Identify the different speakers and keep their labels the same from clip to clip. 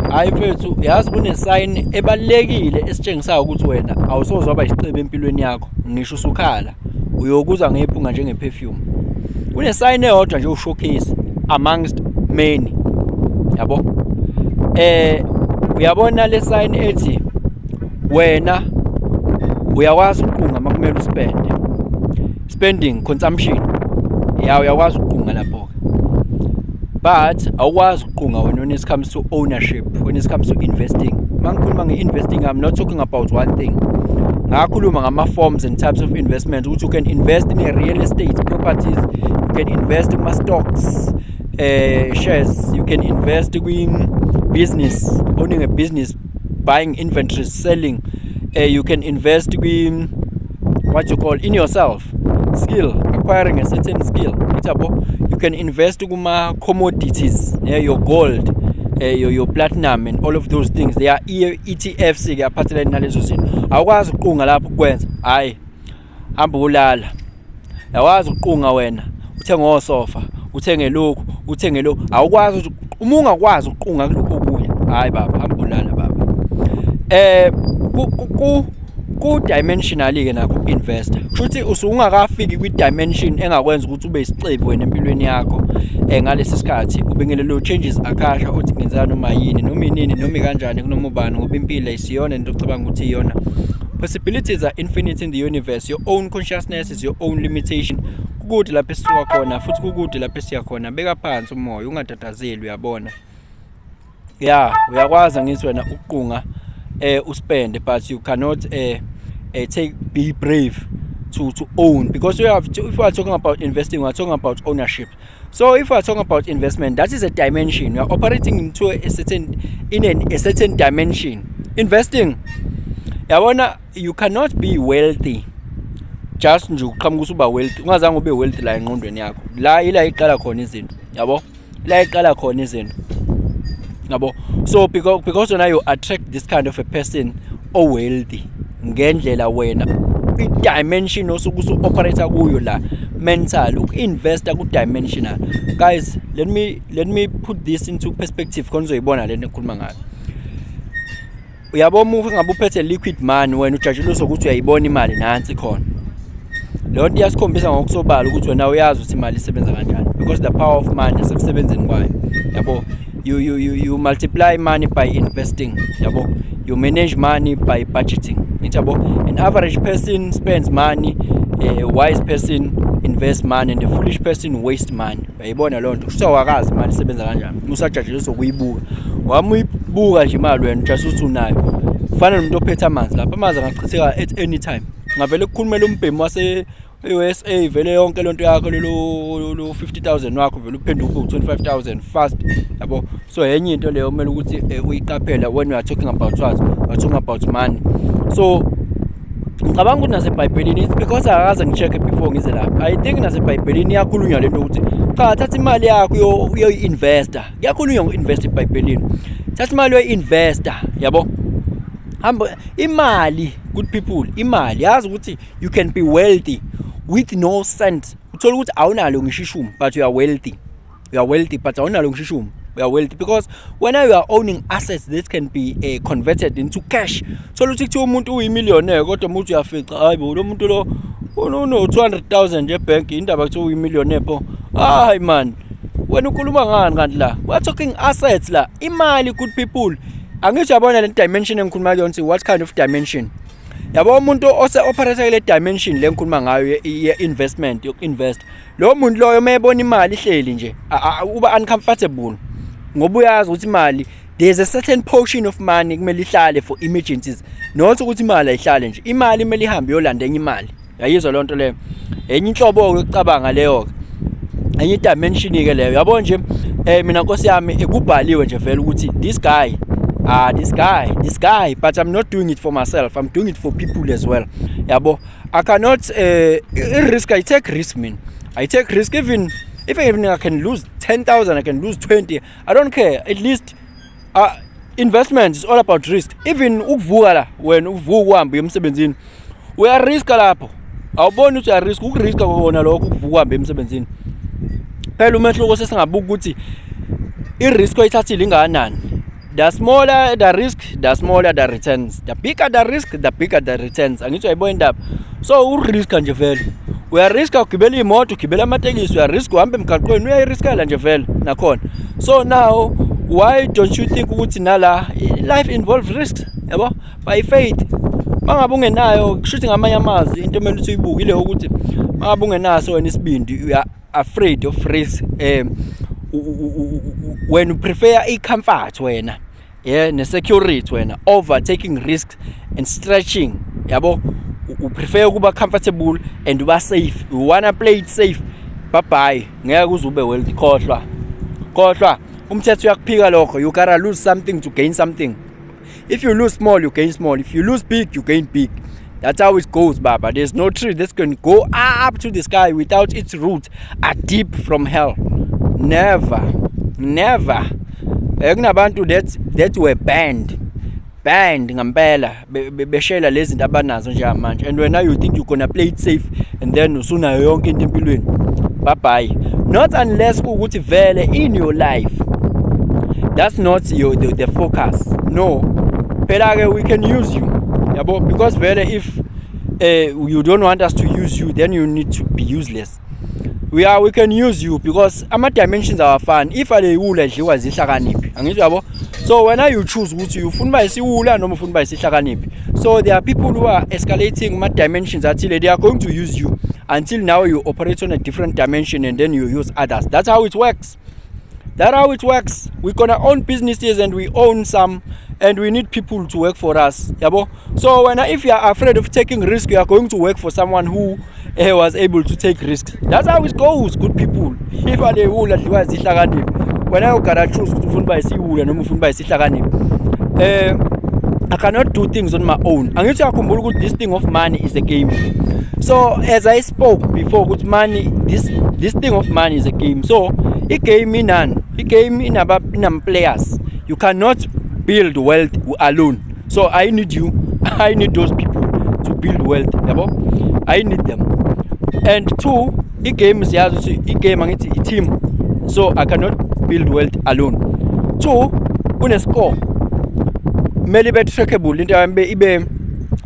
Speaker 1: hayi mfethu yazi kunesign ebalekile esitshengisayo ukuthi wena awusoze waba isiqibe empilweni yakho ngisho usukhala uyokuza ngephunga njengeperfume. Kunesign eyodwa nje ushowcase amongst many yabo. Uyabona le sign ethi wena uyakwazi uqunga makumele spending consumption uyakwazi uqunga lapho, but awukwazi uqunga when it comes to ownership, when it comes to investing. Mangikhuluma nge-investing, I'm not talking about one thing. Ngakhuluma ngama-forms and types of investment ukuthi you can invest in real estate properties, you can invest in stocks, shares, you can invest in business, owning a business, buying inventories, selling, you can invest in what you call in yourself, skill, acquiring a certain skill. You can invest in commodities, your gold, your platinum and all of those things. They are ETFs ngiyaphathelene nalezo zinto. Awukwazi uqunga lapho ukwenza. Hayi. Hamba ulala. Yawazi uqunga wena. Uthenge osofa, uthenge lokhu, uthenge lokhu. Awukwazi uma ungakwazi uqunga kulokho okunye. Hayi baba, hamba ulala baba. Ku dimensionally ke nakho investor. Kushuthi usungakafiki kwi dimension engakwenza ukuthi ube isicebi wena empilweni yakho ngalesi sikhathi ubingelelo changes akasha uthi ngenzana noma yini noma inini noma kanjani kunoma ubani ngoba impilo isiyona into ocabanga ukuthi iyona. Possibilities are infinite in the universe. Your own consciousness is your own limitation. Kukude lapho esisuka khona futhi kukude lapho esiya khona. Beka phansi umoya ungatatazeli uyabona. Yeah, uyakwazi ngithi wena uqunga uspend, but you cannot be brave to own, because if we are talking about investing, we are talking about ownership. So if we are talking about investment, that is a dimension. You are operating into a certain dimension. Investing, yabona, you cannot be wealthy just nje uqhamuka usuba wealthy ungazange ube wealthy la engqondweni yakho. La iqala khona izinto, yabo, la iqala khona izinto, yabo. So because now you attract this kind of a person or wealthy ngendlela wena i-dimension osuke usu-operate kuyo la mental uku-investa ku-dimensional. Guys, let me put this into perspective khona uzoyibona lento ekhuluma ngayo. Uyabona uma ngabe uphethe liquid money wena ujajile ukuthi uyayibona imali nansi khona. Lo nto iyasikhombisa ngokusobala ukuthi wena uyazi ukuthi imali isebenza kanjani, because the power of money sekusebenzeni kwayo, yabo. You multiply money by investing, yabo. You manage money by budgeting, yabo. An average person spends money, a wise person invests money, and a foolish person wastes money. Uyayibona lo nto kusho wakazi imali isebenza kanjani usajajile sokuyibuka wami uyibuka nje imali wena just uthi unayo. Kufanele umuntu ophethe amanzi lapha, amanzi angachitheka at any time. Ngavele ukukhulumela umbhemu wase USA vele yonke lento yakho lo 50,000 wakho vele uphenduka u25,000 fast, yabo. So yenye into leyo kumele ukuthi uyiqaphela when we are talking about what, we are talking about money. So ngicabanga ukuthi naseBhayibhelini, it's because akaze ngicheck before ngize lapha, I think naseBhayibhelini iyakhulunywa lento ukuthi cha thatha imali yakho uyoinvesta. Iyakhulunywa ngo-invest eBhayibhelini. Thatha imali uyoinvesta, yabo. Hamba imali, good people, imali yazi ukuthi you can be wealthy with no cent. Uthola ukuthi awunalo ngishishumi but you are wealthy. You are wealthy but awunalo ngishishumi. You are wealthy because when you are owning assets that can be converted into cash. Uthola ukuthi kuthiwa umuntu uyimillionaire kodwa umuntu uyafica hayi bo lo muntu lo no 200,000 ebank indaba kuthiwa uyimillionaire po. Hayi man, wena ukhuluma ngani kanti la? We are talking assets la. Imali, good people. Angisho yabona le dimension engikhuluma yonke, what kind of dimension? Yabo umuntu ose-operate le dimension le ngikhuluma ngayo ye-investment, yoku-invest. Lo muntu loyo mayebona imali ihleli nje uba uncomfortable ngoba uyazi ukuthi imali, there's a certain portion of money kumele ihlale for emergencies, not ukuthi imali ayihlale nje. Imali kumele ihambe yolanda enye imali. Yayizwa lo nto leyo. Enye inhlobo yokucabanga leyo ke. Enye dimension ke leyo. Yabo nje mina Nkosi yami ekubhaliwe nje vele ukuthi this guy, but I'm not doing it for myself, I'm doing it for people as well, yabo. I cannot risk. I take risk, man. I take risk even I can lose 10,000, I can lose 20, I don't care. At least investment is all about risk. Even ukuvuka la when uvuka uhambe emsebenzini uya risk lapho, awuboni ukuthi uya risk. Ukuriska kona lokho ukuvuka uhambe emsebenzini phela umehluko sesingabuka ukuthi i-risk oyithathile ingakanani The smaller the risk, the smaller the returns. The bigger the risk, the bigger the returns. Angithi uyayibo indaba. So urisk nje vele. Uyariska ukugibela imoto, ukugibela amatekisi, uyariska uhambe emgaqweni, uyayiriskela nje vele nakhona. So now why don't you think ukuthi nala life involves risks, yabo? By faith. Mangabe ungenayo kushuthi ngamanye amazwi into emele uthi uyibukile ukuthi mangabe ungenaso wena isibindi, you are afraid of risk. When you prefer a comfort wena, yeah, ne security wena over taking risks and stretching, yabo, you prefer ukuba comfortable and uba safe. You wanna play it safe. Bye bye. Ngeke uzube wealthy, khohlwa umthetho uyakuphika lokho. You gotta lose something to gain something. If you lose small, you gain small. If you lose big, you gain big. That's how it goes, Baba. There's no tree that's going to go up to the sky without its roots are deep from hell. Never. Kunabantu that were banned ngempela beshela lezi zinto abanazo nje manje, and when now you think you're gonna play it safe and then usunayo yonke into empilweni. Bye bye. Not unless ukuthi vele in your life that's not the focus. No. Phela we can use you. Yabo, because vele if you don't want us to use you, then you need to be useless. We can use you because ama dimensions are fun. If alewula nje zihlakaniphi, angithi yabo. So when you choose ukuthi ufuna ba isiwula noma ufuna ba isihlakaniphi. So there are people who are escalating my dimensions until they are going to use you until now you operate on a different dimension and then you use others. That's how it works. We're gonna own businesses and we own some, and we need people to work for us. Yabo. So if you are afraid of taking risk, you are going to work for someone who was able to take risks. That's how it goes, good people. If I will advise ihlakaniphi, when I gotta choose to ufuna ba isiwula noma ufuna ba isihlakaniphi, I cannot do things on my own. Angithi uyakhumbula ukuthi this thing of money is a game. So as I spoke before, good money, this thing of money is a game. So it game in players. You cannot build wealth alone. So I need you. I need those people to build wealth. Yabo? I need them. And two, it game is a team. So I cannot build wealth alone. Two, when a score, maybe be trackable, ibe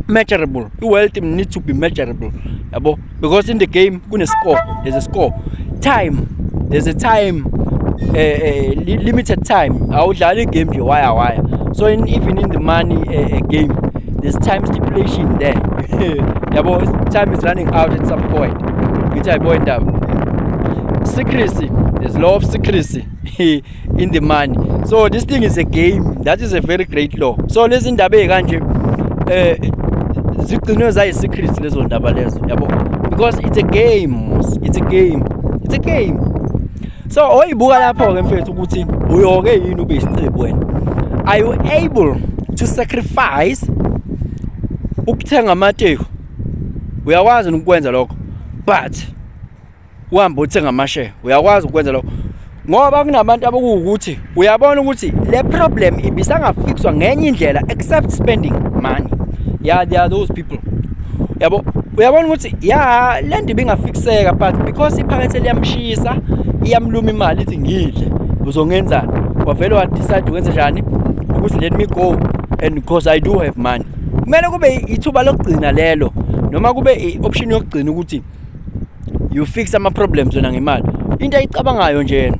Speaker 1: measurable. Wealth needs to be measurable. Yabo? Because in the game, there's a score. Time. There's a time, limited time. I would like game wire. So even in the money game, there's time stipulation there. Time is running out at some point. Which I point out. Secrecy. There's law of secrecy in the money. So this thing is a game. That is a very great law. So listen, dabe kanje. Zigcino zayi secrets lezo ndaba lezo. Because it's a game. So oyibuka lapho ke mfethu ukuthi uyoke yini ube isicebo wena. Are you able to sacrifice ukuthenga amateko? Uyakwazi ukwenza lokho. But uhamba uthenga amashare. Uyakwazi ukwenza lokho. Ngoba kunabantu abakuthi uyabona ukuthi le problem ibisangafixwa ngenye indlela except spending money. Yeah, there are those people. Yabo, uyabona ukuthi le nto ibingafixeka but because iphakethe liyamshisa, iyamluma imali ithi ngidle, uzongenzani? Wavele wa decide ukwenza njani? Ukuthi let me go and because I do have money. Kumele kube ithuba lokugcina lelo noma kube i-option yokugcina ukuthi you fix ama problems wena ngemali. Into ayicabangayo nje yena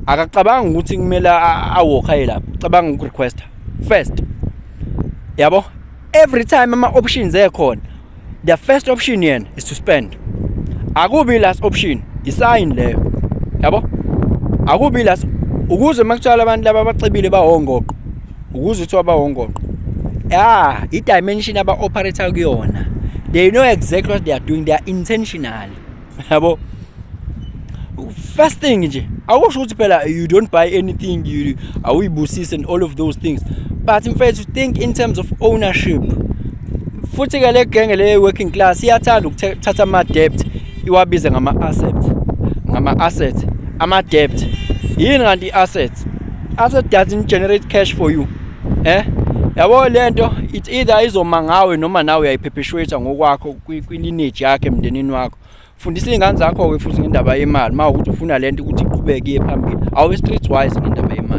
Speaker 1: akacabanga ukuthi kumele awokhaye lapho. Ucabanga ukurequest first. Yabo? Every time ama options ekhona, the first option yen is to spend. Akubi last option, isign leyo. Yabo? Akubi last ukuze makuthala abantu laba abacebile bahongoqo. Ukuze uthiwa bahongoqo. I-dimension aba operator kuyona. They know exactly what they are doing. They are intentional. Yabo? First thing nje, akusho ukuthi phela you don't buy anything, you awuyibusisi and all of those things. But in fact, you think in terms of ownership. Futhi ke le genge le working class iyathanda ukuthatha ama debt iwabize ngama assets, ama debt. Yini kanti assets? Asset doesn't generate cash for you. Yabo lento it's either izoma ngawe noma nawe uyayiperpetuate ngokwakho kwi-lineage yakhe emndenini wakho. Fundisa izingane zakho ke futhi ngendaba yemali, mawukuthi ufuna lento ukuthi iqhubeke iye phambili. Awu streetwise ngendaba yemali.